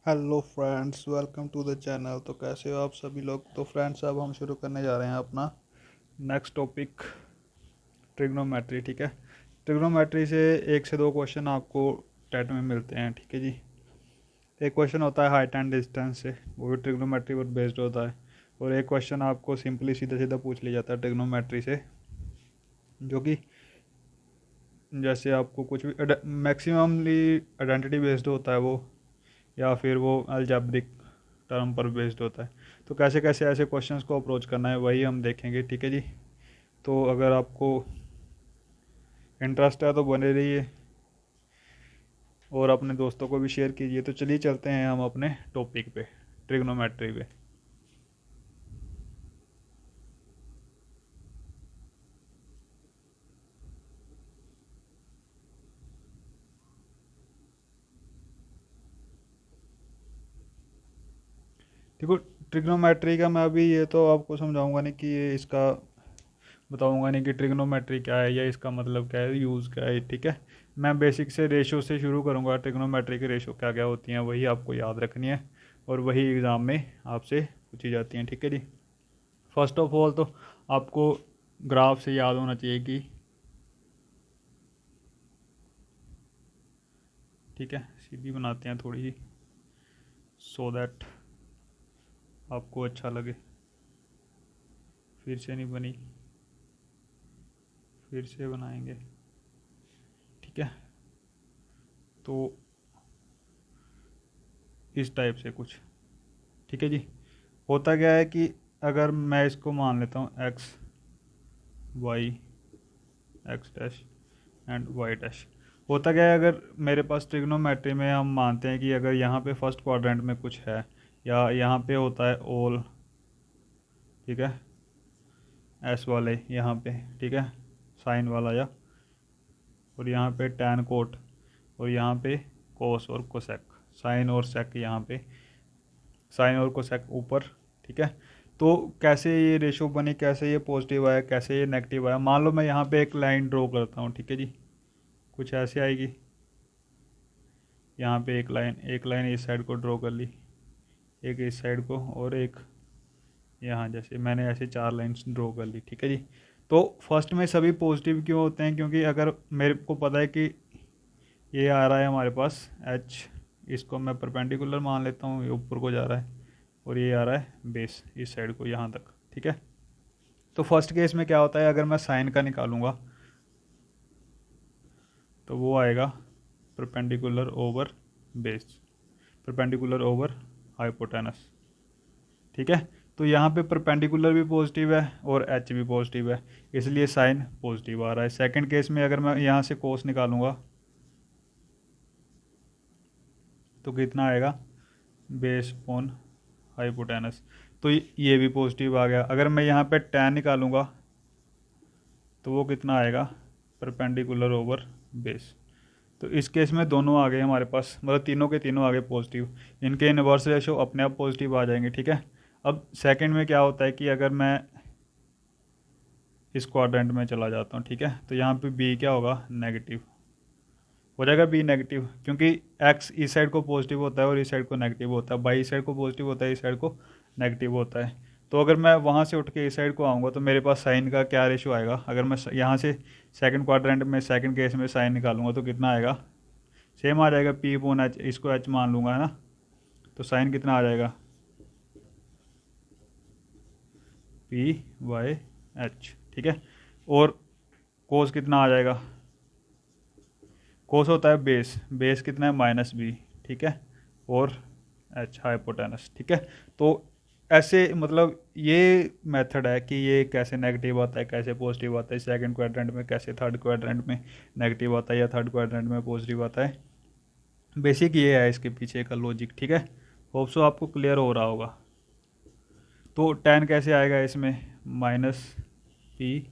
Hello friends, welcome to the channel. तो कैसे हो आप सभी लोग। तो फ्रेंड्स, अब हम शुरू करने जा रहे हैं अपना नेक्स्ट टॉपिक, ट्रिग्नोमेट्री। ठीक है। ट्रिग्नोमेट्री से एक से दो क्वेश्चन आपको टेट में मिलते हैं। ठीक है जी। एक क्वेश्चन होता है हाइट एंड डिस्टेंस से, वो भी ट्रिग्नोमेट्री पर बेस्ड होता है। और एक क्वेश्चन आपको सिंपली सीधा सीधा पूछ लिया जाता है ट्रिग्नोमेट्री से, जो कि जैसे आपको कुछ भी मैक्सिममली आइडेंटिटी बेस्ड होता है वो, या फिर वो अलजेब्रिक टर्म पर बेस्ड होता है। तो कैसे कैसे ऐसे क्वेश्चंस को अप्रोच करना है वही हम देखेंगे। ठीक है जी। तो अगर आपको इंटरेस्ट है तो बने रहिए और अपने दोस्तों को भी शेयर कीजिए। तो चलिए चलते हैं हम अपने टॉपिक पे, ट्रिग्नोमेट्री पे। देखो, ट्रिग्नोमेट्री का मैं अभी ये तो आपको समझाऊंगा नहीं कि ये इसका बताऊंगा नहीं कि ट्रिग्नोमेट्री क्या है या इसका मतलब क्या है, यूज़ क्या है। ठीक है। मैं बेसिक से रेशो से शुरू करूंगा। ट्रिग्नोमेट्री की रेशो क्या क्या होती हैं वही आपको याद रखनी है, और वही एग्ज़ाम में आपसे पूछी जाती हैं। ठीक है जी। फर्स्ट ऑफ ऑल तो आपको ग्राफ से याद होना चाहिए कि, ठीक है, सीधी बनाते हैं थोड़ी सी सो दैट आपको अच्छा लगे। फिर से नहीं बनी, फिर से बनाएंगे। ठीक है। तो इस टाइप से कुछ, ठीक है जी। होता क्या है कि अगर मैं इसको मान लेता हूँ x y, x dash and y dash. होता क्या है, अगर मेरे पास ट्रिग्नोमेट्री में हम मानते हैं कि अगर यहाँ पे फर्स्ट क्वाड्रेंट में कुछ है, या यहाँ पे होता है ऑल, ठीक है, एस वाले यहाँ पे, ठीक है, साइन वाला, या और यहाँ पे टैन कोट, और यहाँ पे कोस और कोसेक, साइन और सेक यहाँ पे, साइन और कोसेक ऊपर। ठीक है। तो कैसे ये रेशो बनी, कैसे ये पॉजिटिव आया, कैसे ये नेगेटिव आया। मान लो मैं यहाँ पे एक लाइन ड्रॉ करता हूँ। ठीक है जी। कुछ ऐसे आएगी। यहाँ पे एक लाइन इस साइड को ड्रॉ कर ली, एक इस साइड को, और एक यहाँ, जैसे मैंने ऐसे चार लाइन्स ड्रॉ कर ली। ठीक है जी। तो फर्स्ट में सभी पॉजिटिव क्यों होते हैं, क्योंकि अगर मेरे को पता है कि ये आ रहा है हमारे पास एच, इसको मैं परपेंडिकुलर मान लेता हूँ, ये ऊपर को जा रहा है, और ये आ रहा है बेस इस साइड को यहाँ तक। ठीक है। तो फर्स्ट केस में क्या होता है, अगर मैं साइन का निकालूंगा तो वो आएगा perpendicular over base, perpendicular over hypotenuse. ठीक है। तो यहाँ पे परपेंडिकुलर भी पॉजिटिव है और एच भी पॉजिटिव है, इसलिए साइन पॉजिटिव आ रहा है। सेकंड केस में अगर मैं यहाँ से कोस निकालूंगा तो कितना आएगा, बेस ऑन हाइपोटेनस। तो ये भी पॉजिटिव आ गया। अगर मैं यहाँ पे टैन निकालूंगा तो वो कितना आएगा, परपेंडिकुलर ओवर बेस। तो इस केस में दोनों आ गए हमारे पास, मतलब तीनों के तीनों आ गए पॉजिटिव। इनके इनवर्स रेशो अपने आप पॉजिटिव आ जाएंगे। ठीक है। अब सेकंड में क्या होता है कि अगर मैं इस क्वाड्रेंट में चला जाता हूँ, ठीक है, तो यहाँ पे बी क्या होगा, नेगेटिव हो जाएगा। बी नेगेटिव, क्योंकि एक्स इस साइड को पॉजिटिव होता है और इस साइड को नेगेटिव होता है, बाई इस साइड को पॉजिटिव होता है, इस साइड को नेगेटिव होता है। तो अगर मैं वहाँ से उठ के इस साइड को आऊँगा तो मेरे पास साइन का क्या रेशो आएगा। अगर मैं यहाँ से सेकंड क्वाड्रेंट में सेकंड केस में साइन निकालूंगा तो कितना आएगा, सेम आ जाएगा, पी पोन एच, इसको एच मान लूँगा, है ना। तो साइन कितना आ जाएगा, पी वाई एच। ठीक है। और कोस कितना आ जाएगा, कोस होता है बेस, बेस कितना है, माइनस बी। ठीक है। और एच हाइपोटेनस। ठीक है। तो ऐसे मतलब ये मेथड है कि ये कैसे नेगेटिव आता है, कैसे पॉजिटिव आता है, सेकंड क्वाड्रेंट में कैसे थर्ड क्वाड्रेंट में नेगेटिव आता है या थर्ड क्वाड्रेंट में पॉजिटिव आता है। बेसिक ये है इसके पीछे का लॉजिक। ठीक है। होप सो आपको क्लियर हो रहा होगा। तो टेन कैसे आएगा इसमें, माइनस पी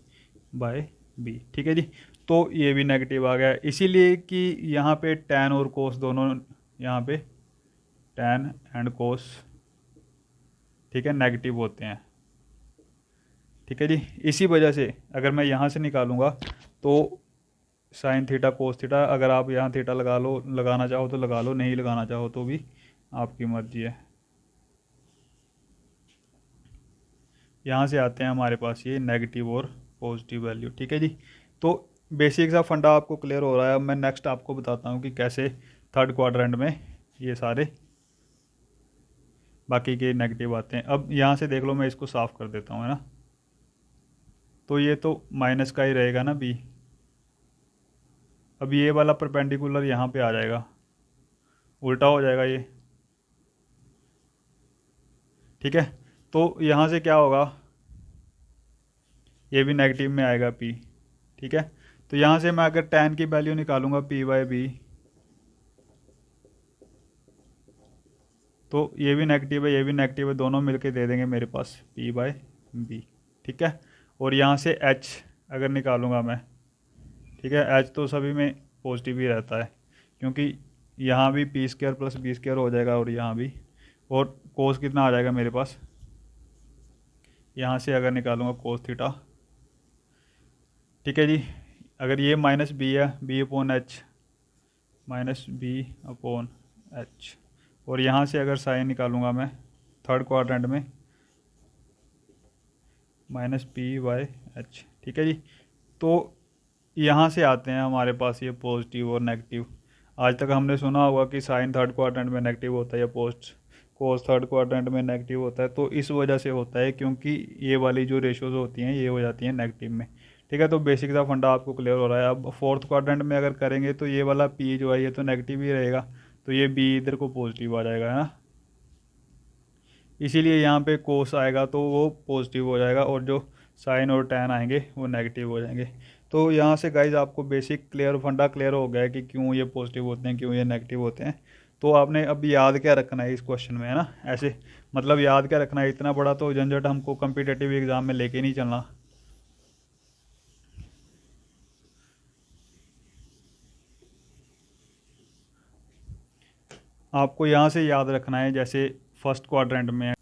बाय बी। ठीक है जी। तो ये भी नेगेटिव आ गया, इसीलिए कि यहाँ पे टैन और कोस दोनों, यहाँ पे टैन एंड कोस, ठीक है, नेगेटिव होते हैं। ठीक है जी। इसी वजह से अगर मैं यहाँ से निकालूंगा तो साइन थीटा कोस थीटा, अगर आप यहाँ थीटा लगा लो, लगाना चाहो तो लगा लो, नहीं लगाना चाहो तो भी आपकी मर्जी है। यहाँ से आते हैं हमारे पास ये नेगेटिव और पॉजिटिव वैल्यू, ठीक है जी। तो बेसिक सा फंडा आपको क्लियर हो रहा है। अब मैं नेक्स्ट आपको बताता हूँ कि कैसे थर्ड क्वाड्रेंट में ये सारे बाकी के नेगेटिव आते हैं। अब यहाँ से देख लो, मैं इसको साफ़ कर देता हूँ, है ना। तो ये तो माइनस का ही रहेगा ना बी। अब ये वाला परपेंडिकुलर यहाँ पे आ जाएगा, उल्टा हो जाएगा ये, ठीक है। तो यहाँ से क्या होगा, ये भी नेगेटिव में आएगा पी, ठीक है। तो यहाँ से मैं अगर tan की वैल्यू निकालूंगा पी बाई बी, तो ये भी नेगेटिव है, ये भी नेगेटिव है, दोनों मिलके दे देंगे मेरे पास पी बाई बी, ठीक है। और यहाँ से एच अगर निकालूंगा मैं, ठीक है, एच तो सभी में पॉजिटिव ही रहता है, क्योंकि यहाँ भी p square plus b square हो जाएगा और यहाँ भी। और कोस कितना आ जाएगा मेरे पास, यहाँ से अगर निकालूंगा कोस थीटा, ठीक है जी। अगर ये माइनस बी है, b upon h, minus b upon h. और यहाँ से अगर साइन निकालूंगा मैं थर्ड क्वाड्रेंट में, माइनस पी बाई एच, ठीक है जी। तो यहाँ से आते हैं हमारे पास ये पॉजिटिव और नेगेटिव। आज तक हमने सुना होगा कि साइन थर्ड क्वाड्रेंट में नेगेटिव होता है या कोस थर्ड क्वाड्रेंट में नेगेटिव होता है। तो इस वजह से होता है क्योंकि ये वाली जो रेशोज़ होती हैं ये हो जाती हैं नेगेटिव में, ठीक है। तो बेसिक सा फंडा आपको क्लियर हो रहा है। अब फोर्थ क्वाड्रेंट में अगर करेंगे तो ये वाला पी जो है ये तो नेगेटिव ही रहेगा, तो ये बी इधर को पॉजिटिव आ जाएगा, है ना। इसीलिए यहाँ पे कोस आएगा तो वो पॉजिटिव हो जाएगा और जो साइन और टैन आएंगे वो नेगेटिव हो जाएंगे। तो यहाँ से गाइज आपको बेसिक क्लियर फंडा क्लियर हो गया है कि क्यों ये पॉजिटिव होते हैं, क्यों ये नेगेटिव होते हैं। तो आपने अब याद क्या रखना है इस क्वेश्चन में, है ना। ऐसे मतलब याद क्या रखना है, इतना बड़ा तो झंझट हमको कम्पिटेटिव एग्ज़ाम में लेके नहीं चलना। आपको यहाँ से याद रखना है, जैसे फर्स्ट क्वाड्रेंट में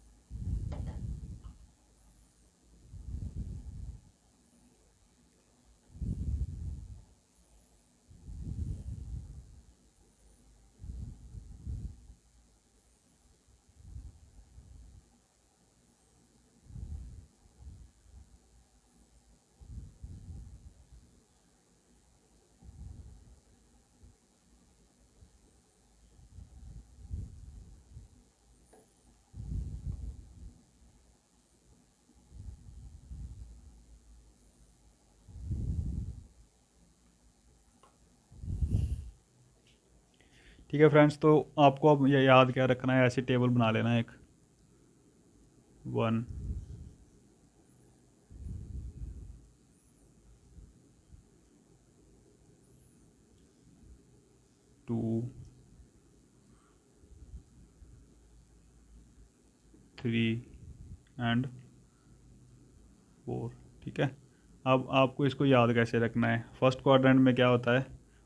ठीक है फ्रेंड्स। तो आपको अब ये याद क्या रखना है, ऐसी टेबल बना लेना है एक 1 2 3 एंड 4, ठीक है। अब आपको इसको याद कैसे रखना है, फर्स्ट क्वाड्रेंट में क्या होता है,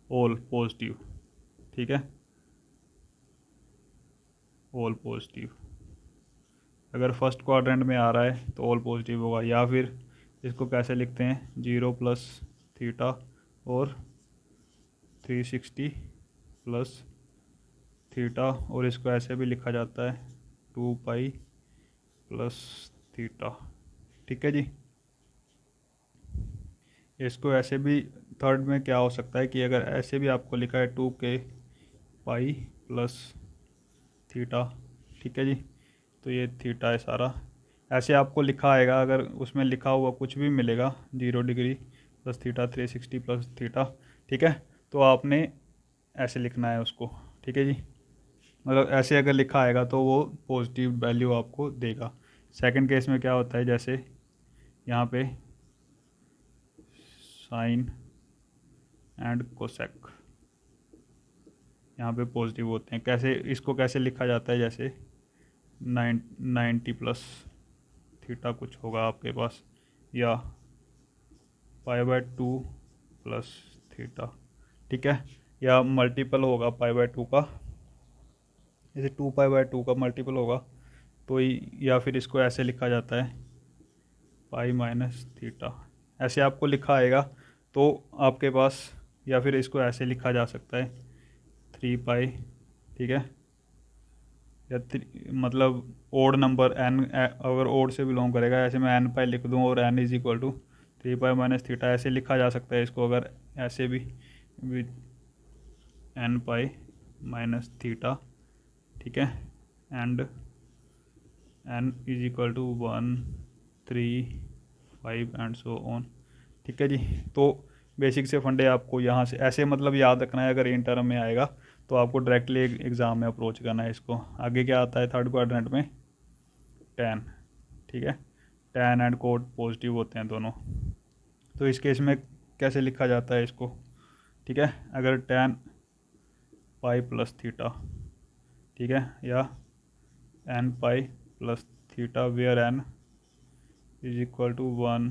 ऑल पॉजिटिव, ठीक है, ऑल पॉजिटिव। अगर फर्स्ट क्वाड्रेंट में आ रहा है तो ऑल पॉजिटिव होगा। या फिर इसको कैसे लिखते हैं, 0 प्लस थीटा और 360 प्लस थीटा, और इसको ऐसे भी लिखा जाता है 2 पाई प्लस थीटा, ठीक है जी। इसको ऐसे भी थर्ड में क्या हो सकता है कि अगर ऐसे भी आपको लिखा है 2k पाई प्लस थीटा, ठीक है जी। तो ये थीटा है सारा, ऐसे आपको लिखा आएगा। अगर उसमें लिखा हुआ कुछ भी मिलेगा 0 degree plus theta 360 plus theta, ठीक है, तो आपने ऐसे लिखना है उसको, ठीक है जी। मतलब ऐसे अगर लिखा आएगा तो वो पॉजिटिव वैल्यू आपको देगा। सेकंड केस में क्या होता है, जैसे यहाँ पे साइन एंड कोसेक यहाँ पे पॉजिटिव होते हैं। कैसे, इसको कैसे लिखा जाता है, जैसे 90 प्लस थीटा कुछ होगा आपके पास, या π/2 प्लस थीटा, ठीक है, या मल्टीपल होगा π/2 का, जैसे 2π/2 का मल्टीपल होगा तो या फिर इसको ऐसे लिखा जाता है पाई माइनस थीटा, ऐसे आपको लिखा आएगा तो आपके पास। या फिर इसको ऐसे लिखा जा सकता है 3 पाई, ठीक है, या मतलब ओड नंबर एन, अगर ओड से बिलोंग करेगा, ऐसे मैं एन पाई लिख दूँ और n is equal to 3 pi - theta, ऐसे लिखा जा सकता है इसको, अगर ऐसे भी with n pi minus theta, ठीक है, and n is equal to 1, 3, 5 and so on, ठीक है जी। तो बेसिक से फंडे आपको यहाँ से ऐसे मतलब याद रखना है, अगर इन टर्म में आएगा तो आपको डायरेक्टली एग्ज़ाम में अप्रोच करना है इसको। आगे क्या आता है थर्ड क्वाड्रेंट में, टैन, ठीक है, टैन एंड कोट पॉजिटिव होते हैं दोनों। तो इस केस में कैसे लिखा जाता है इसको, ठीक है, अगर टैन पाई प्लस थीटा, ठीक है, या n pi plus theta where n is equal to 1,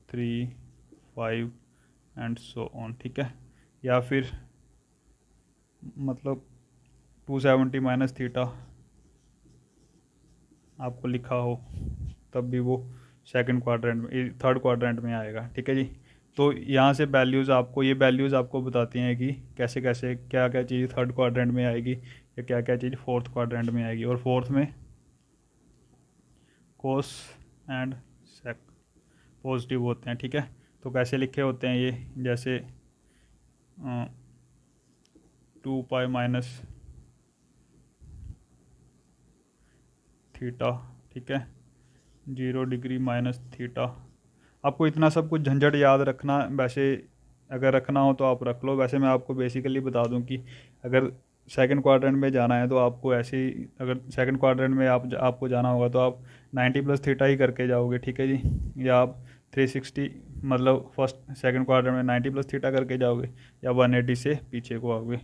3, 5 and so on, ठीक है, या फिर मतलब 270 माइनस थीटा आपको लिखा हो तब भी वो सेकंड क्वाड्रेंट में, थर्ड क्वाड्रेंट में आएगा, ठीक है जी। तो यहाँ से वैल्यूज़ आपको, ये वैल्यूज़ आपको बताती हैं कि कैसे कैसे क्या क्या चीज़ थर्ड क्वाड्रेंट में आएगी या क्या क्या चीज़ फोर्थ क्वाड्रेंट में आएगी। और फोर्थ में कोस एंड सेक पॉजिटिव होते हैं, ठीक है। तो कैसे लिखे होते हैं ये, जैसे 2 पाई माइनस थीटा, ठीक है, 0 डिग्री माइनस थीटा। आपको इतना सब कुछ झंझट याद रखना, वैसे अगर रखना हो तो आप रख लो, वैसे मैं आपको बेसिकली बता दूं कि अगर सेकंड क्वाड्रेंट में जाना है तो आपको ऐसे ही, अगर सेकंड क्वाड्रेंट में आपको जाना होगा तो आप 90 प्लस थीटा ही करके जाओगे, ठीक है जी। या आप 360 मतलब फर्स्ट सेकंड क्वाड्रेंट में 90 प्लस थीटा करके जाओगे, या 180 से पीछे को आओगे।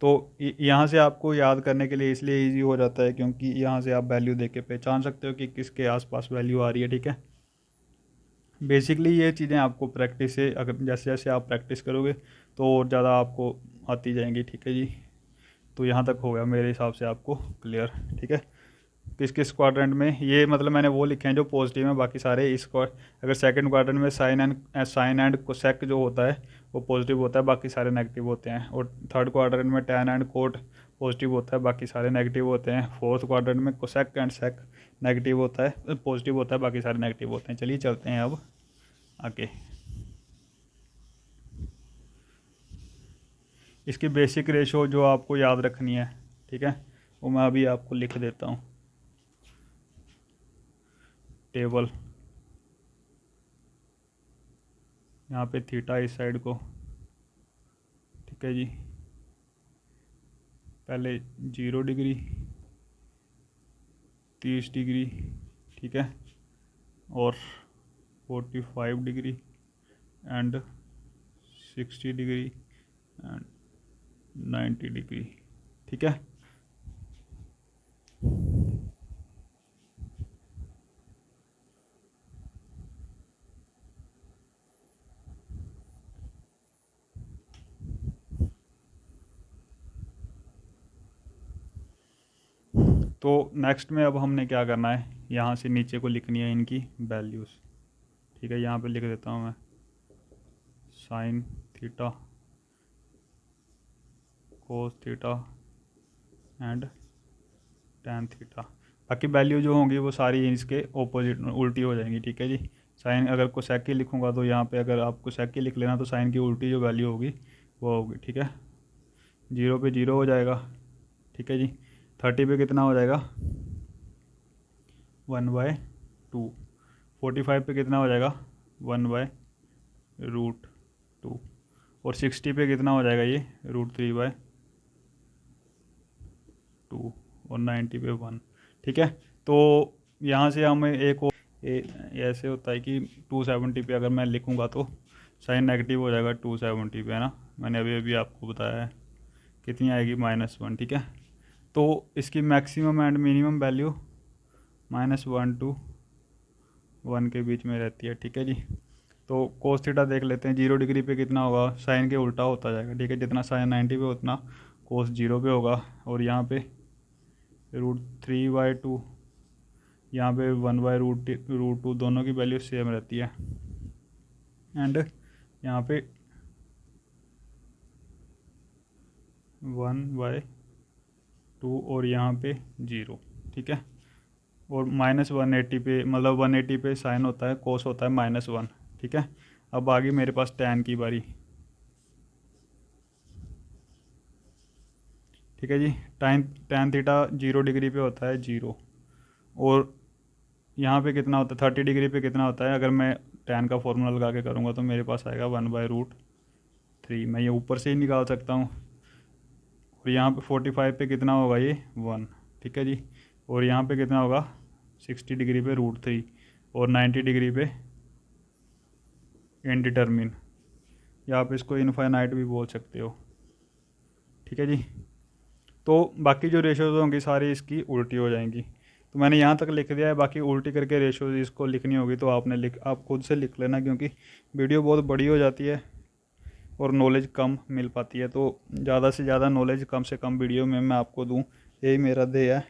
तो यहाँ से आपको याद करने के लिए इसलिए ईजी हो जाता है क्योंकि यहाँ से आप वैल्यू देख के पहचान सकते हो कि किसके आसपास वैल्यू आ रही है, ठीक है। बेसिकली ये चीज़ें आपको प्रैक्टिस से, अगर जैसे जैसे आप प्रैक्टिस करोगे तो और ज़्यादा आपको आती जाएंगी, ठीक है जी। तो यहाँ तक हो गया मेरे हिसाब से आपको क्लियर, ठीक है। किस किस क्वाड्रेंट में, ये मतलब मैंने वो लिखे हैं जो पॉजिटिव हैं, बाकी सारे इस अगर सेकंड क्वाड्रेंट में साइन एंड कोसेक जो होता है वो पॉजिटिव होता है, बाकी सारे नेगेटिव होते हैं। और थर्ड क्वाड्रेंट में टैन एंड कोट पॉजिटिव होता है, बाकी सारे नेगेटिव होते हैं। फोर्थ क्वाड्रेंट में कोसेक एंड सेक नेगेटिव होता है, पॉजिटिव होता है, बाकी सारे नेगेटिव होते हैं। चलिए चलते हैं अब आगे। इसकी बेसिक रेशो जो आपको याद रखनी है, ठीक है, वो मैं अभी आपको लिख देता हूँ टेबल। यहाँ पे थीटा इस साइड को, ठीक है जी, पहले 0 डिग्री, 30 डिग्री, ठीक है, और 45 degree and 60 degree and 90 degree, ठीक है। तो नेक्स्ट में अब हमने क्या करना है, यहाँ से नीचे को लिखनी है इनकी वैल्यूज़, ठीक है। यहाँ पे लिख देता हूँ मैं sine theta, cos theta and tan theta. बाकी वैल्यू जो होंगी वो सारी इसके ऑपोजिट उल्टी हो जाएंगी, ठीक है जी। साइन अगर कोसेक की लिखूँगा तो यहाँ पे अगर आप कोसेक की लिख लेना तो साइन की उल्टी जो वैल्यू होगी वो होगी, ठीक है। 0 पे 0 हो जाएगा, ठीक है जी। 30 पे कितना हो जाएगा 1/2। 45 पे कितना हो जाएगा 1/√2। और 60 पे कितना हो जाएगा ये √3/2। और 90 पे 1, ठीक है। तो यहाँ से हमें एक और ऐसे होता है कि 270 पे अगर मैं लिखूँगा तो साइन नेगेटिव हो जाएगा 270 पे, है ना। मैंने अभी अभी आपको बताया है कितनी आएगी -1, ठीक है। तो इसकी maximum and minimum value -1 to 1 के बीच में रहती है, ठीक है जी। तो कोस थीटा देख लेते हैं, 0 डिग्री पे कितना होगा, साइन के उल्टा होता जाएगा, ठीक है। जितना साइन 90 पे उतना कोस 0 पे होगा। और यहाँ पे √3/2, यहाँ पे 1/√2, दोनों की वैल्यू सेम रहती है। एंड यहाँ पे 1/√2 2 और यहाँ पे 0, ठीक है। और -180 पे, मतलब 180 पे साइन होता है, कोस होता है -1, ठीक है। अब आ गई मेरे पास टैन की बारी, ठीक है जी। टाइन टैन थीटा 0 डिग्री पे होता है 0, और यहाँ पे कितना होता है 30 डिग्री पे कितना होता है। अगर मैं टैन का फॉर्मूला लगा के करूँगा तो मेरे पास आएगा 1/√3। मैं ये ऊपर से ही निकाल सकता हूँ। और यहाँ पे 45 पे कितना होगा, ये 1, ठीक है जी। और यहाँ पे कितना होगा 60 डिग्री पे √3, और 90 डिग्री पे इनडिटर्मिन, या आप इसको इनफाइनाइट भी बोल सकते हो, ठीक है जी। तो बाकी जो रेशोज़ होंगी सारी इसकी उल्टी हो जाएंगी। तो मैंने यहाँ तक लिख दिया है, बाकी उल्टी करके रेशोज़ इसको लिखनी होगी तो आप खुद से लिख लेना, क्योंकि वीडियो बहुत बड़ी हो जाती है और नॉलेज कम मिल पाती है। तो ज़्यादा से ज़्यादा नॉलेज कम से कम वीडियो में मैं आपको दूँ, यही मेरा ध्येय है।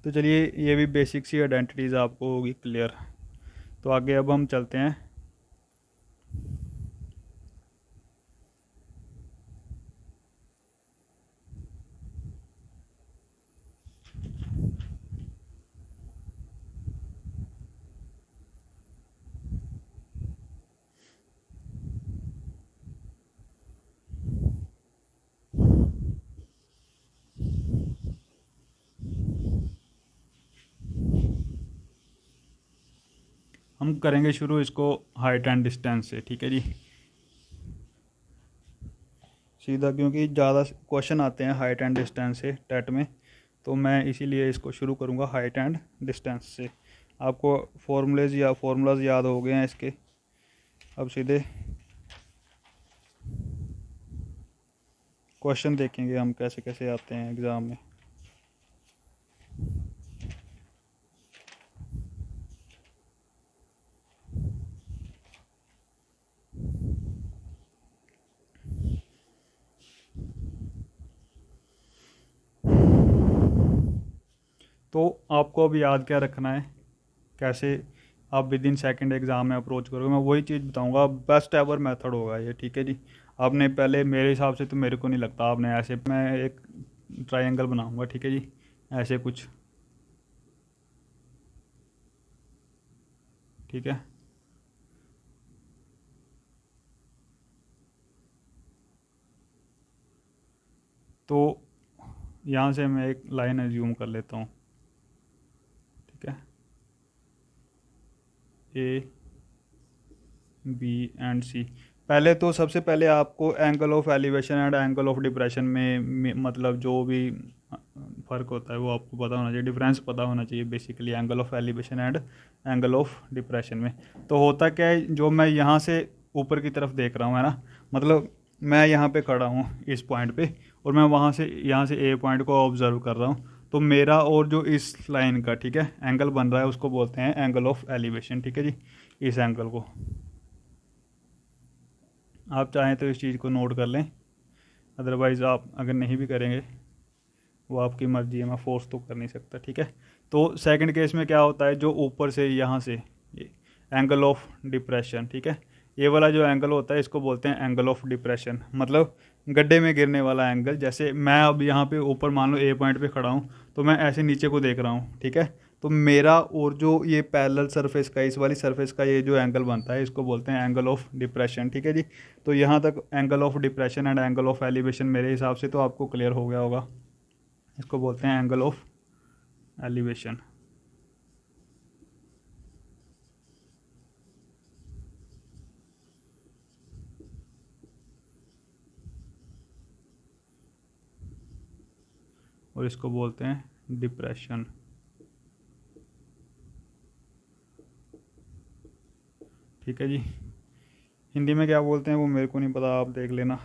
तो चलिए, ये भी बेसिक सी आइडेंटिटीज़ आपको होगी क्लियर। तो आगे अब हम चलते हैं। हम करेंगे शुरू इसको हाइट एंड डिस्टेंस से, ठीक है जी, सीधा, क्योंकि ज़्यादा क्वेश्चन आते हैं हाइट एंड डिस्टेंस से टेट में। तो मैं इसीलिए इसको शुरू करूँगा हाइट एंड डिस्टेंस से। आपको फार्मूलाज याद हो गए हैं इसके। अब सीधे क्वेश्चन देखेंगे हम कैसे कैसे आते हैं एग्ज़ाम में। तो आपको अब याद क्या रखना है, कैसे आप विद इन सेकेंड एग्ज़ाम में अप्रोच करोगे, मैं वही चीज़ बताऊंगा। बेस्ट एवर मेथड होगा ये, ठीक है जी। आपने पहले, मेरे हिसाब से तो मेरे को नहीं लगता आपने ऐसे, मैं एक ट्रायंगल बनाऊंगा, ठीक है जी, ऐसे कुछ, ठीक है। तो यहाँ से मैं एक लाइन एज्यूम कर लेता हूँ, ठीक है, ए बी एंड सी। पहले तो सबसे पहले आपको angle of elevation and angle of depression में मतलब जो भी फ़र्क होता है वो आपको पता होना चाहिए, डिफरेंस पता होना चाहिए basically angle of elevation and angle of depression में। तो होता क्या है, जो मैं यहाँ से ऊपर की तरफ देख रहा हूँ, है ना, मतलब मैं यहाँ पे खड़ा हूँ इस पॉइंट पे, और मैं वहाँ से यहाँ से ए पॉइंट को ऑब्जर्व कर रहा हूँ। तो मेरा और जो इस लाइन का, ठीक है, एंगल बन रहा है, उसको बोलते हैं एंगल ऑफ एलिवेशन, ठीक है जी। इस एंगल को आप चाहें तो इस चीज़ को नोट कर लें, अदरवाइज़ आप अगर नहीं भी करेंगे वो आपकी मर्ज़ी है, मैं फोर्स तो कर नहीं सकता, ठीक है। तो सेकंड केस में क्या होता है, जो ऊपर से यहाँ से एंगल ऑफ डिप्रेशन, ठीक है, ये वाला जो एंगल होता है इसको बोलते हैं एंगल ऑफ डिप्रेशन, मतलब गड्ढे में गिरने वाला एंगल। जैसे मैं अब यहाँ पे ऊपर मान लो ए पॉइंट पे खड़ा हूँ, तो मैं ऐसे नीचे को देख रहा हूँ, ठीक है। तो मेरा और जो ये पैरेलल सरफेस का, इस वाली सरफेस का ये जो एंगल बनता है इसको बोलते हैं एंगल ऑफ डिप्रेशन, ठीक है जी। तो यहाँ तक angle of depression and angle of elevation मेरे हिसाब से तो आपको क्लियर हो गया होगा। इसको बोलते हैं एंगल ऑफ एलिवेशन। और इसको बोलते हैं डिप्रेशन, ठीक है जी। हिंदी में क्या बोलते हैं वो मेरे को नहीं पता, आप देख लेना।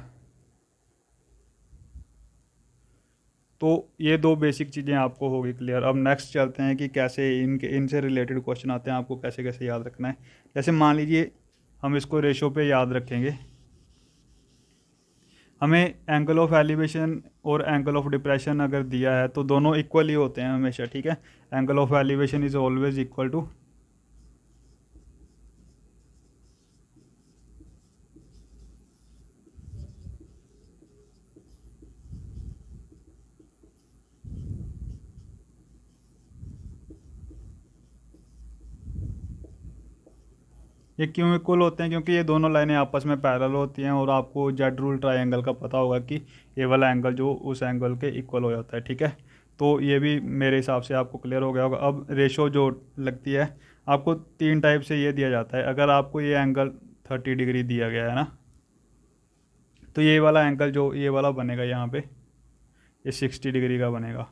तो ये दो बेसिक चीज़ें आपको होगी क्लियर। अब नेक्स्ट चलते हैं कि कैसे इनसे रिलेटेड क्वेश्चन आते हैं, आपको कैसे कैसे याद रखना है। जैसे मान लीजिए हम इसको रेशो पे याद रखेंगे, हमें एंगल ऑफ एलिवेशन और एंगल ऑफ डिप्रेशन अगर दिया है तो दोनों इक्वल ही होते हैं हमेशा, ठीक है। Angle of elevation is always equal to ये क्यों इक्वल होते हैं? क्योंकि ये दोनों लाइनें आपस में पैरेलल होती हैं और आपको जेड रूल ट्रायंगल का पता होगा कि ये वाला एंगल जो उस एंगल के इक्वल हो जाता है, ठीक है। तो ये भी मेरे हिसाब से आपको क्लियर हो गया होगा। अब रेशो जो लगती है आपको 3 टाइप से ये दिया जाता है। अगर आपको ये एंगल 30 डिग्री दिया गया है ना, तो ये वाला एंगल जो ये वाला बनेगा यहाँ पे, ये 60 डिग्री का बनेगा।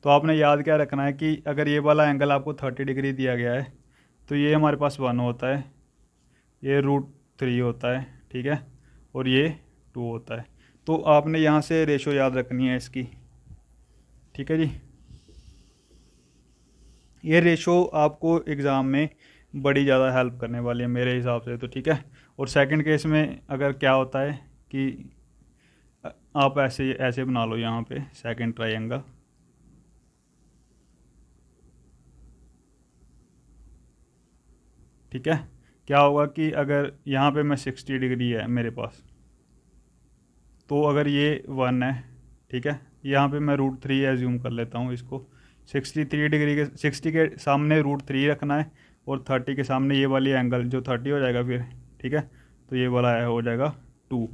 तो आपने याद क्या रखना है कि अगर ये वाला एंगल आपको 30 डिग्री दिया गया है तो ये हमारे पास 1 होता है, ये √3 होता है, ठीक है, और ये 2 होता है। तो आपने यहाँ से रेशो याद रखनी है इसकी, ठीक है जी। ये रेशो आपको एग्ज़ाम में बड़ी ज़्यादा हेल्प करने वाली है मेरे हिसाब से तो, ठीक है। और सेकंड केस में अगर क्या होता है कि आप ऐसे ऐसे बना लो यहाँ पे सेकंड ट्रायंगल, ठीक है। क्या होगा कि अगर यहाँ पे मैं 60 डिग्री है मेरे पास, तो अगर ये 1 है, ठीक है, यहाँ पे मैं √3 एज्यूम कर लेता हूँ इसको। 63 डिग्री के 60 के सामने √3 रखना है और 30 के सामने ये वाली एंगल जो 30 हो जाएगा फिर, ठीक है। तो ये वाला है हो जाएगा 2।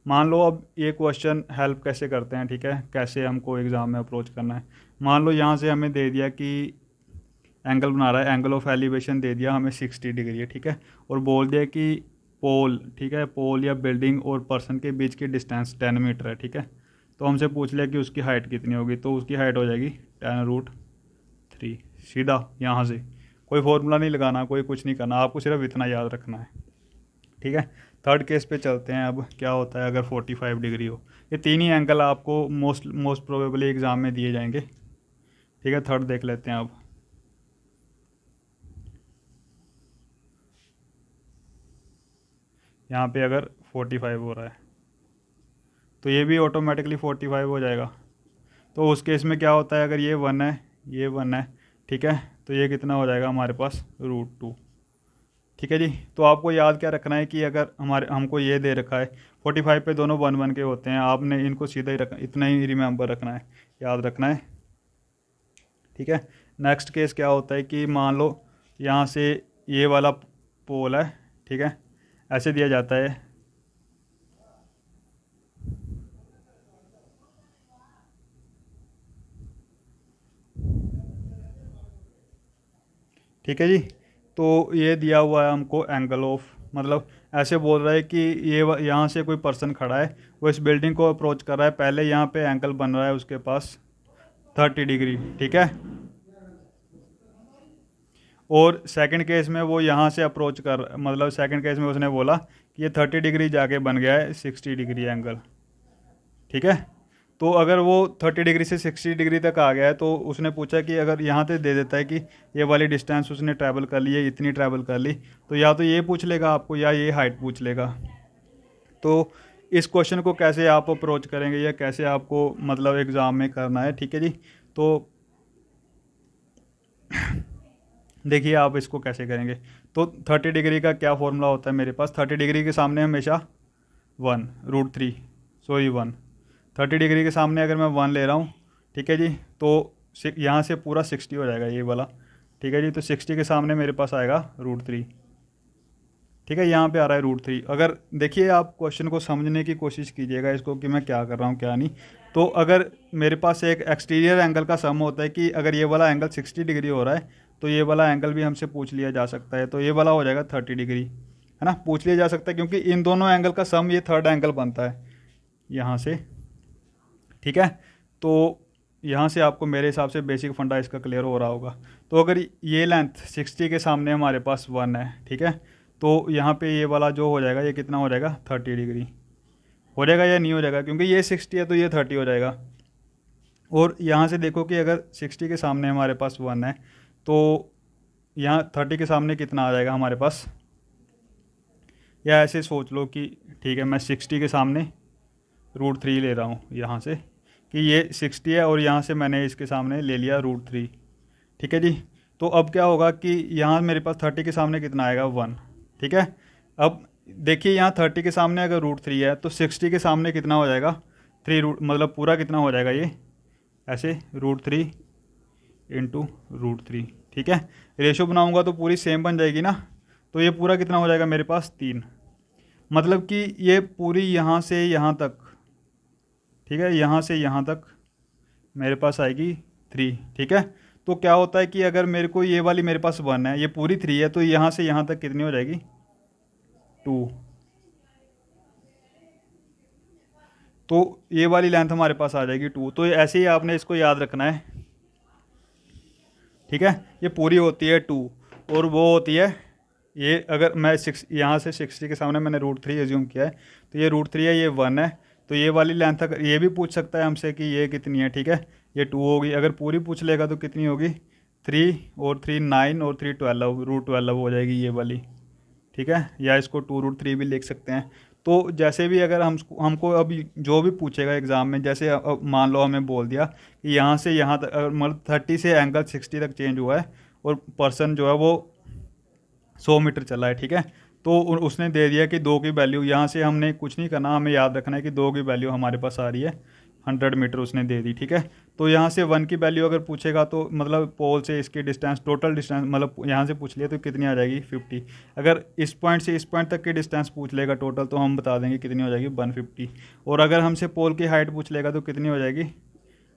मान लो अब ये क्वेश्चन हेल्प कैसे करते हैं, ठीक है, कैसे हमको एग्ज़ाम में अप्रोच करना है। मान लो यहाँ से हमें दे दिया कि एंगल बना रहा है, एंगल ऑफ एलिवेशन दे दिया हमें 60 डिग्री है, ठीक है, और बोल दिया कि पोल, ठीक है, पोल या बिल्डिंग और पर्सन के बीच की डिस्टेंस 10 मीटर है, ठीक है। तो हमसे पूछ लिया कि उसकी हाइट कितनी होगी, तो उसकी हाइट हो जाएगी 10√3। सीधा यहाँ से कोई फॉर्मूला नहीं लगाना, कोई कुछ नहीं करना, आपको सिर्फ इतना याद रखना है, ठीक है। थर्ड केस पे चलते हैं। अब क्या होता है अगर 45 डिग्री हो। ये 3 ही एंगल आपको मोस्ट प्रोबेबली एग्ज़ाम में दिए जाएंगे, ठीक है। थर्ड देख लेते हैं अब। यहाँ पे अगर 45 हो रहा है तो ये भी ऑटोमेटिकली 45 हो जाएगा। तो उस केस में क्या होता है, अगर ये 1 है, ये 1 है, ठीक है, तो ये कितना हो जाएगा हमारे पास √2, ठीक है जी। तो आपको याद क्या रखना है कि अगर हमको ये दे रखा है 45 पे दोनों 1 1 के होते हैं, आपने इनको सीधा ही रखना, इतना ही रिमेंबर रखना है, याद रखना है, ठीक है। नेक्स्ट केस क्या होता है कि मान लो यहाँ से ये वाला पोल है, ठीक है, ऐसे दिया जाता है, ठीक है जी। तो ये दिया हुआ है हमको एंगल ऑफ, मतलब ऐसे बोल रहा है कि ये यहाँ से कोई पर्सन खड़ा है, वो इस बिल्डिंग को अप्रोच कर रहा है, पहले यहाँ पे एंगल बन रहा है उसके पास 30 डिग्री, ठीक है। और सेकंड केस में वो यहाँ से अप्रोच कर, मतलब सेकंड केस में उसने बोला कि ये 30 डिग्री जाके बन गया है 60 डिग्री एंगल, ठीक है। तो अगर वो 30 डिग्री से 60 डिग्री तक आ गया है तो उसने पूछा कि अगर यहाँ से दे देता है कि ये वाली डिस्टेंस उसने ट्रैवल कर ली है, इतनी ट्रैवल कर ली, तो या तो ये पूछ लेगा आपको या ये हाइट पूछ लेगा। तो इस क्वेश्चन को कैसे आप अप्रोच करेंगे या कैसे आपको मतलब एग्ज़ाम में करना है, ठीक है जी। तो देखिए आप इसको कैसे करेंगे। तो 30 डिग्री का क्या फॉर्मूला होता है मेरे पास, 30 डिग्री के सामने हमेशा 1 √3, सॉरी 1, 30 डिग्री के सामने अगर मैं 1 ले रहा हूँ, ठीक है जी, तो यहाँ से पूरा 60 हो जाएगा ये वाला, ठीक है जी। तो 60 के सामने मेरे पास आएगा √3, ठीक है, यहाँ पे आ रहा है √3। अगर देखिए आप क्वेश्चन को समझने की कोशिश कीजिएगा इसको कि मैं क्या कर रहा हूँ क्या नहीं। तो अगर मेरे पास एक एक्सटीरियर एंगल का सम होता है कि अगर ये वाला एंगल 60 डिग्री हो रहा है तो ये वाला एंगल भी हमसे पूछ लिया जा सकता है, तो ये वाला हो जाएगा 30 डिग्री, है ना, पूछ लिया जा सकता है क्योंकि इन दोनों एंगल का सम ये थर्ड एंगल बनता है यहाँ से, ठीक है। तो यहाँ से आपको मेरे हिसाब से बेसिक फंडा इसका क्लियर हो रहा होगा। तो अगर ये लेंथ 60 के सामने हमारे पास 1 है, ठीक है, तो यहाँ पे ये वाला जो हो जाएगा ये कितना हो जाएगा 30 डिग्री हो जाएगा या नहीं हो जाएगा, क्योंकि ये 60 है तो ये 30 हो जाएगा। और यहाँ से देखो कि अगर 60 के सामने हमारे पास 1 है तो यहाँ 30 के सामने कितना आ जाएगा हमारे पास, या ऐसे सोच लो कि ठीक है मैं 60 के सामने √3 ले रहा हूँ यहाँ से कि ये 60 है और यहाँ से मैंने इसके सामने ले लिया √3, ठीक है जी। तो अब क्या होगा कि यहाँ मेरे पास 30 के सामने कितना आएगा 1, ठीक है। अब देखिए यहाँ 30 के सामने अगर √3 है तो 60 के सामने कितना हो जाएगा 3 मतलब पूरा कितना हो जाएगा ये ऐसे √3 × √3, ठीक है। रेशो बनाऊंगा तो पूरी सेम बन जाएगी ना, तो ये पूरा कितना हो जाएगा मेरे पास 3, मतलब कि ये पूरी यहाँ से यहाँ तक, ठीक है, यहाँ से यहाँ तक मेरे पास आएगी 3, ठीक है। तो क्या होता है कि अगर मेरे को ये वाली मेरे पास 1 है, ये पूरी 3 है, तो यहाँ से यहाँ तक कितनी हो जाएगी 2। तो ये वाली लेंथ हमारे पास आ जाएगी 2। तो ऐसे ही आपने इसको याद रखना है, ठीक है। ये पूरी होती है 2 और वो होती है, ये अगर मैं 6 यहाँ से 60 के सामने मैंने √3 एज्यूम किया है, तो ये √3 है, ये 1 है। तो ये वाली लेंथ अगर ये भी पूछ सकता है हमसे कि ये कितनी है, ठीक है, ये 2 होगी। अगर पूरी पूछ लेगा तो कितनी होगी 3 और 3 9 और 3 12, √12 हो जाएगी ये वाली, ठीक है। या इसको 2√3 भी लिख सकते हैं। तो जैसे भी अगर हमको अभी जो भी पूछेगा एग्ज़ाम में, जैसे मान लो हमें बोल दिया कि यहाँ से यहाँ तक मतलब 30 से एंगल 60 तक चेंज हुआ है और पर्सन जो है वो 100 मीटर चला है, ठीक है। तो उसने दे दिया कि 2 की वैल्यू, यहाँ से हमने कुछ नहीं करना, हमें याद रखना है कि 2 की वैल्यू हमारे पास आ रही है 100 मीटर उसने दे दी, ठीक है। तो यहाँ से 1 की वैल्यू अगर पूछेगा तो मतलब पोल से इसकी डिस्टेंस, टोटल डिस्टेंस मतलब यहाँ से पूछ लिया तो कितनी आ जाएगी 50। अगर इस पॉइंट से इस पॉइंट तक की डिस्टेंस पूछ लेगा टोटल, तो हम बता देंगे कितनी हो जाएगी 150। और अगर हमसे पोल की हाइट पूछ लेगा तो कितनी हो जाएगी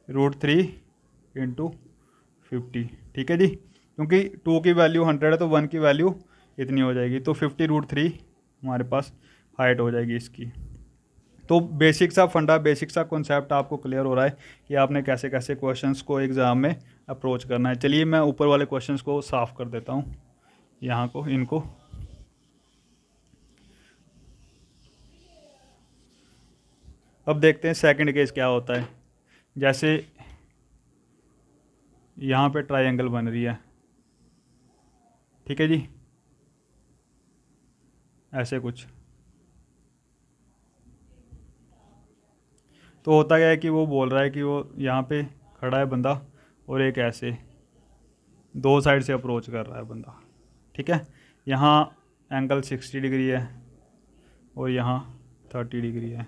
√3 × 50, ठीक है जी। क्योंकि 2 की वैल्यू 100 है तो 1 की वैल्यू इतनी हो जाएगी, तो 50 √3 हमारे पास हाइट हो जाएगी इसकी। तो बेसिक सा फंडा, बेसिक सा कॉन्सेप्ट आपको क्लियर हो रहा है कि आपने कैसे कैसे क्वेश्चंस को एग्ज़ाम में अप्रोच करना है। चलिए मैं ऊपर वाले क्वेश्चंस को साफ़ कर देता हूँ, यहाँ को, इनको। अब देखते हैं सेकंड केस क्या होता है। जैसे यहाँ पे ट्रायंगल बन रही है, ठीक है जी, ऐसे कुछ। तो होता क्या है कि वो बोल रहा है कि वो यहाँ पे खड़ा है बंदा और एक ऐसे 2 साइड से अप्रोच कर रहा है बंदा, ठीक है। यहाँ एंगल 60 डिग्री है और यहाँ 30 डिग्री है।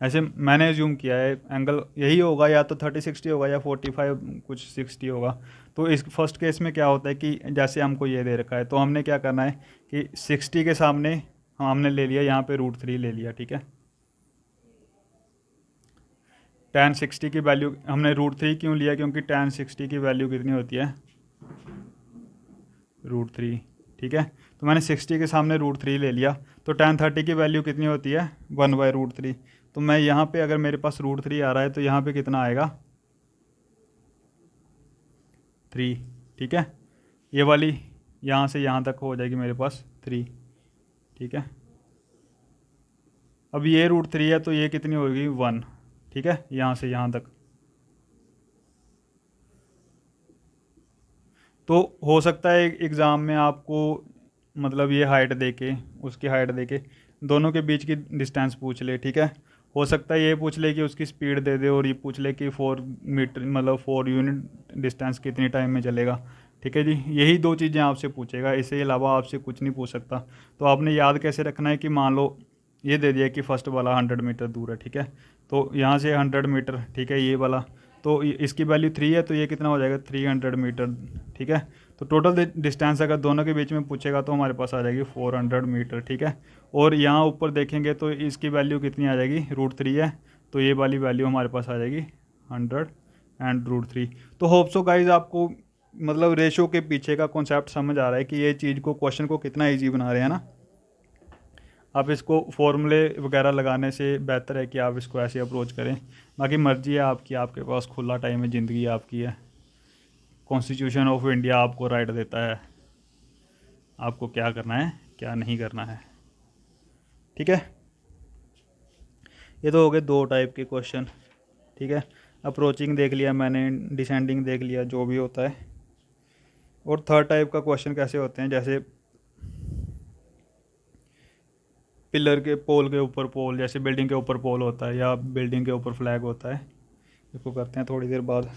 ऐसे मैंने एज्यूम किया है एंगल यही होगा, या तो 30-60 होगा या 45 कुछ 60 होगा। तो इस फर्स्ट केस में क्या होता है कि जैसे हमको ये दे रखा है, तो हमने क्या करना है कि 60 के सामने हमने ले लिया यहाँ पे √3 ले लिया, ठीक है। tan 60 की वैल्यू हमने √3 क्यों लिया, क्योंकि tan 60 की वैल्यू कितनी होती है √3, ठीक है। तो मैंने 60 के सामने √3 ले लिया, तो tan 30 की वैल्यू कितनी होती है 1/√3। तो मैं यहाँ पे अगर मेरे पास √3 आ रहा है तो यहाँ पे कितना आएगा 3, ठीक है। ये वाली यहाँ से यहाँ तक हो जाएगी मेरे पास 3, ठीक है। अब ये √3 है तो ये कितनी होगी 1, ठीक है, यहाँ से यहाँ तक। तो हो सकता है एग्ज़ाम में आपको मतलब ये हाइट देके, उसकी हाइट देके दोनों के बीच की डिस्टेंस पूछ ले, ठीक है। हो सकता है ये पूछ ले कि उसकी स्पीड दे दे और ये पूछ ले कि 4 मीटर मतलब 4 यूनिट डिस्टेंस कितनी टाइम में चलेगा, ठीक है जी। यही 2 चीज़ें आपसे पूछेगा, इसके अलावा आपसे कुछ नहीं पूछ सकता। तो आपने याद कैसे रखना है कि मान लो ये दे दिया कि फर्स्ट वाला 100 मीटर दूर है, ठीक है। तो यहाँ से 100 मीटर, ठीक है, ये वाला, तो इसकी वैल्यू 3 है तो ये कितना हो जाएगा 300 मीटर, ठीक है। तो टोटल डिस्टेंस अगर दोनों के बीच में पूछेगा तो हमारे पास आ जाएगी 400 मीटर, ठीक है। और यहाँ ऊपर देखेंगे तो इसकी वैल्यू कितनी आ जाएगी √3 है, तो ये वाली वैल्यू हमारे पास आ जाएगी 100 एंड √3। तो होप सो गाइज आपको मतलब रेशो के पीछे का कॉन्सेप्ट समझ आ रहा है कि ये चीज़ को, क्वेश्चन को कितना ईजी बना रहे हैं ना। आप इसको फॉर्मूले वगैरह लगाने से बेहतर है कि आप इसको ऐसे अप्रोच करें। बाकी मर्जी है आपकी, आपके पास खुला टाइम है, ज़िंदगी आपकी है। कॉन्स्टिट्यूशन ऑफ इंडिया आपको राइट देता है आपको क्या करना है क्या नहीं करना है, ठीक है। ये तो हो गए 2 टाइप के क्वेश्चन, ठीक है। अप्रोचिंग देख लिया मैंने, डिसेंडिंग देख लिया, जो भी होता है। और थर्ड टाइप का क्वेश्चन कैसे होते हैं, जैसे पिलर के पोल के ऊपर पोल, जैसे बिल्डिंग के ऊपर पोल होता है या बिल्डिंग के ऊपर फ्लैग होता है। इसको करते हैं थोड़ी देर बाद।